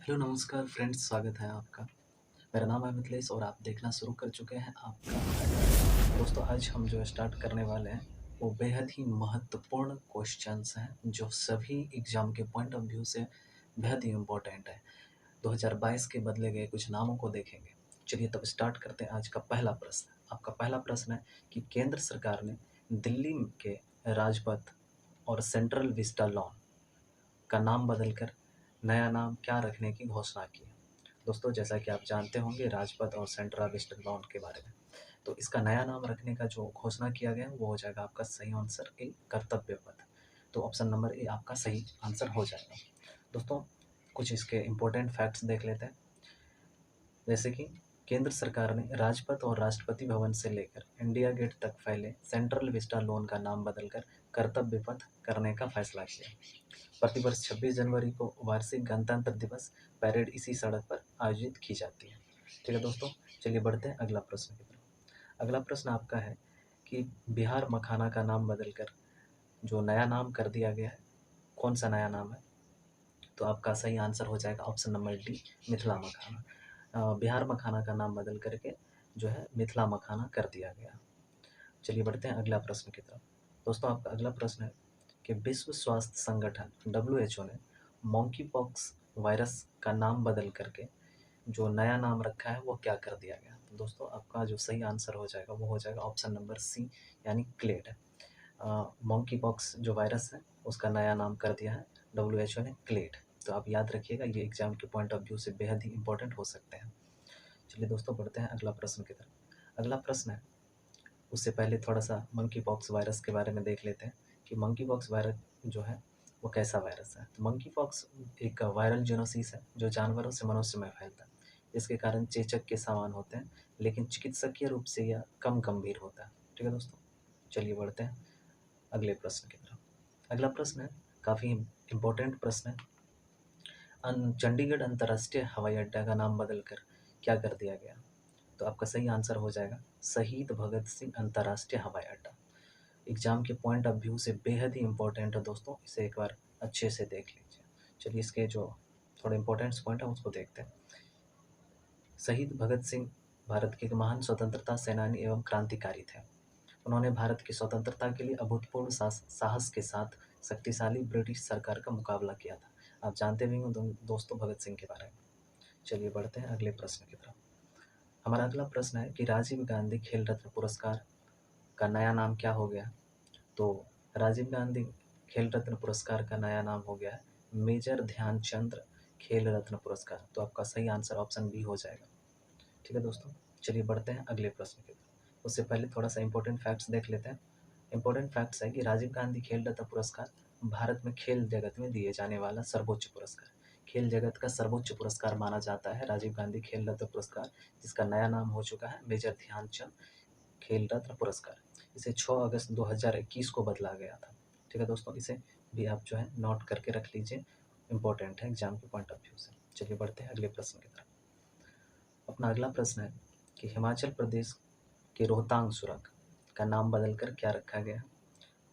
Hello नमस्कार friends, स्वागत है आपका। मेरा नाम है मिथिलेश और आप देखना शुरू कर चुके हैं आपका अड्डा। दोस्तों आज हम जो स्टार्ट करने वाले हैं वो बेहद ही महत्वपूर्ण क्वेश्चंस हैं जो सभी एग्जाम के पॉइंट ऑफ व्यू से बेहद ही इम्पोर्टेंट है। 2022 के बदले गए कुछ नामों को देखेंगे। चलिए तब स्टार्ट करते हैं। आज का पहला प्रश्न, आपका पहला प्रश्न है कि केंद्र सरकार ने दिल्ली के राजपथ और सेंट्रल विस्टा लॉन का नाम बदलकर नया नाम क्या रखने की घोषणा की है। दोस्तों जैसा कि आप जानते होंगे राजपथ और सेंट्रल वेस्टर्न लॉन के बारे में, तो इसका नया नाम रखने का जो घोषणा किया गया है वो हो जाएगा आपका सही आंसर ए कर्तव्य पथ। तो ऑप्शन नंबर ए आपका सही आंसर हो जाएगा। दोस्तों कुछ इसके इम्पोर्टेंट फैक्ट्स देख लेते हैं। जैसे कि केंद्र सरकार ने राजपथ और राष्ट्रपति भवन से लेकर इंडिया गेट तक फैले सेंट्रल विस्टा लोन का नाम बदलकर कर्तव्य पथ करने का फैसला किया। प्रतिवर्ष 26 जनवरी को वार्षिक गणतंत्र दिवस परेड इसी सड़क पर आयोजित की जाती है। ठीक है दोस्तों, चलिए बढ़ते हैं अगला प्रश्न की तरफ। अगला प्रश्न आपका है कि बिहार मखाना का नाम बदलकर जो नया नाम कर दिया गया है, कौन सा नया नाम है? तो आपका सही आंसर हो जाएगा ऑप्शन नंबर डी, मिथिला मखाना। बिहार मखाना का नाम बदल करके जो है मिथिला मखाना कर दिया गया। चलिए बढ़ते हैं अगला प्रश्न की तरफ। दोस्तों आपका अगला प्रश्न है कि विश्व स्वास्थ्य संगठन WHO ने मॉन्की पॉक्स वायरस का नाम बदल करके जो नया नाम रखा है वो क्या कर दिया गया। तो दोस्तों आपका जो सही आंसर हो जाएगा वो हो जाएगा ऑप्शन नंबर सी, यानी क्लेड। मॉन्की पॉक्स जो वायरस है उसका नया नाम कर दिया है WHO ने क्लेड। तो आप याद रखिएगा, ये एग्जाम के पॉइंट ऑफ व्यू से बेहद ही इंपॉर्टेंट हो सकते हैं। चलिए दोस्तों बढ़ते हैं अगला प्रश्न की तरफ। अगला प्रश्न है, उससे पहले थोड़ा सा मंकी पॉक्स वायरस के बारे में देख लेते हैं कि मंकी पॉक्स वायरस जो है वो कैसा वायरस है। तो मंकी पॉक्स एक वायरल जीनोसिस है जो जानवरों से मनुष्य में फैलता है। इसके कारण चेचक के समान होते हैं, लेकिन चिकित्सकीय रूप से यह कम गंभीर होता है। ठीक है दोस्तों, चलिए बढ़ते हैं अगले प्रश्न की तरफ। अगला प्रश्न है, काफ़ी इम्पोर्टेंट प्रश्न है। चंडीगढ़ अंतर्राष्ट्रीय हवाई अड्डा का नाम बदलकर क्या कर दिया गया? तो आपका सही आंसर हो जाएगा शहीद भगत सिंह अंतर्राष्ट्रीय हवाई अड्डा। एग्जाम के पॉइंट ऑफ व्यू से बेहद ही इंपॉर्टेंट है दोस्तों, इसे एक बार अच्छे से देख लीजिए। चलिए इसके जो थोड़े इंपॉर्टेंट पॉइंट है उसको देखते हैं। शहीद भगत सिंह भारत के एक महान स्वतंत्रता सेनानी एवं क्रांतिकारी थे। उन्होंने भारत की स्वतंत्रता के लिए अभूतपूर्व साहस के साथ शक्तिशाली ब्रिटिश सरकार का मुकाबला किया था। आप जानते भी होंगे दोस्तों भगत सिंह के बारे में। चलिए बढ़ते हैं अगले प्रश्न की तरफ। हमारा अगला प्रश्न है कि राजीव गांधी खेल रत्न पुरस्कार का नया नाम क्या हो गया? तो राजीव गांधी खेल रत्न पुरस्कार का नया नाम हो गया है मेजर ध्यानचंद खेल रत्न पुरस्कार। तो आपका सही आंसर ऑप्शन बी हो जाएगा। ठीक है दोस्तों, चलिए बढ़ते हैं अगले प्रश्न की तरफ। उससे पहले थोड़ा सा इंपॉर्टेंट फैक्ट्स देख लेते हैं। इंपॉर्टेंट फैक्ट्स है कि राजीव गांधी खेल रत्न पुरस्कार भारत में खेल जगत में दिए जाने वाला सर्वोच्च पुरस्कार, खेल जगत का सर्वोच्च पुरस्कार माना जाता है राजीव गांधी खेल रत्न पुरस्कार, जिसका नया नाम हो चुका है मेजर ध्यानचंद खेल रत्न पुरस्कार। इसे 6 अगस्त 2021 को बदला गया था। ठीक है दोस्तों, इसे भी आप जो है नोट करके रख लीजिए, इंपॉर्टेंट है एग्जाम के पॉइंट ऑफ व्यू से। चलिए बढ़ते हैं अगले प्रश्न की तरफ। अपना अगला प्रश्न है कि हिमाचल प्रदेश के रोहतांग सुरंग का नाम बदलकर क्या रखा गया?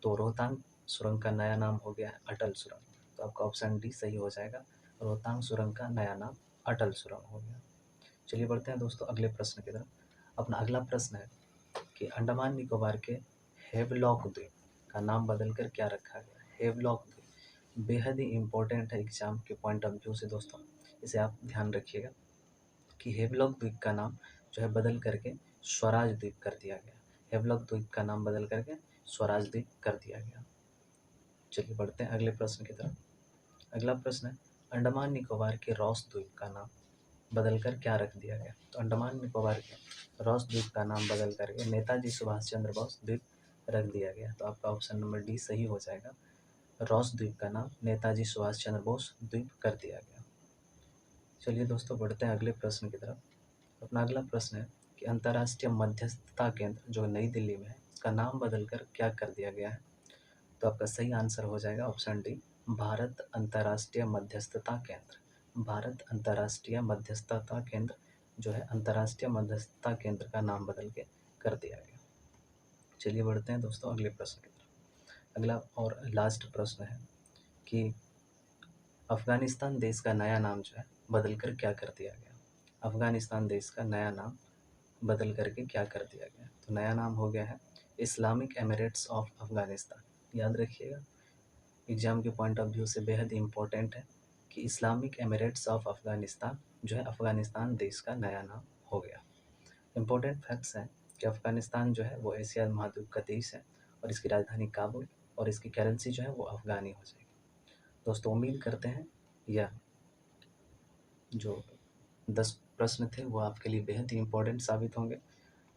तो रोहतांग सुरंग का नया नाम हो गया है अटल सुरंग। तो आपका ऑप्शन डी सही हो जाएगा, रोहतांग सुरंग का नया नाम अटल सुरंग हो गया। चलिए बढ़ते हैं दोस्तों अगले प्रश्न की तरफ। अपना अगला प्रश्न है कि अंडमान निकोबार के हेवलॉक द्वीप का नाम बदलकर क्या रखा गया? हेवलॉक द्वीप बेहद ही इम्पोर्टेंट है एग्जाम के पॉइंट ऑफ व्यू से दोस्तों, इसे आप ध्यान रखिएगा कि हेवलॉक द्वीप का नाम जो है बदल करके स्वराज द्वीप कर दिया गया। हेवलॉक द्वीप का नाम बदल करके स्वराज द्वीप कर दिया गया। चलिए बढ़ते हैं अगले प्रश्न की तरफ। अगला प्रश्न है, अंडमान निकोबार के रॉस द्वीप का नाम बदलकर क्या रख दिया गया? तो अंडमान निकोबार के रॉस द्वीप का नाम बदल करके नेताजी सुभाष चंद्र बोस द्वीप रख दिया गया। तो आपका ऑप्शन नंबर डी सही हो जाएगा, रॉस द्वीप का नाम नेताजी सुभाष चंद्र बोस द्वीप कर दिया गया। चलिए दोस्तों बढ़ते हैं अगले प्रश्न की तरफ। अपना अगला प्रश्न है कि अंतर्राष्ट्रीय मध्यस्थता केंद्र जो नई दिल्ली में है उसका नाम बदलकर क्या कर दिया गया है? तो आपका सही आंसर हो जाएगा ऑप्शन डी, भारत अंतर्राष्ट्रीय मध्यस्थता केंद्र। भारत अंतर्राष्ट्रीय मध्यस्थता केंद्र जो है अंतर्राष्ट्रीय मध्यस्थता केंद्र का नाम बदल के कर दिया गया। चलिए बढ़ते हैं दोस्तों अगले प्रश्न की तरफ। अगला और लास्ट प्रश्न है कि अफ़गानिस्तान देश का नया नाम जो है बदल कर क्या कर दिया गया? अफ़गानिस्तान देश का नया नाम बदल करके क्या कर दिया गया? तो नया नाम हो गया है इस्लामिक एमिरेट्स ऑफ अफ़गानिस्तान। याद रखिएगा, एग्ज़ाम के पॉइंट ऑफ व्यू से बेहद इम्पोर्टेंट है कि इस्लामिक एमिरेट्स ऑफ अफ़गानिस्तान जो है अफ़गानिस्तान देश का नया नाम हो गया। इम्पोर्टेंट फैक्ट्स हैं कि अफ़गानिस्तान जो है वो एशिया महाद्वीप का देश है और इसकी राजधानी काबुल और इसकी करेंसी जो है वो अफ़गानी हो जाएगी। दोस्तों उम्मीद करते हैं यह जो 10 प्रश्न थे वो आपके लिए बेहद ही इम्पोर्टेंट साबित होंगे।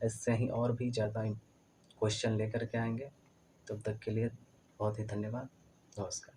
इससे ही और भी ज़्यादा क्वेश्चन लेकर के आएंगे। तब तक के लिए बहुत ही धन्यवाद। नमस्कार।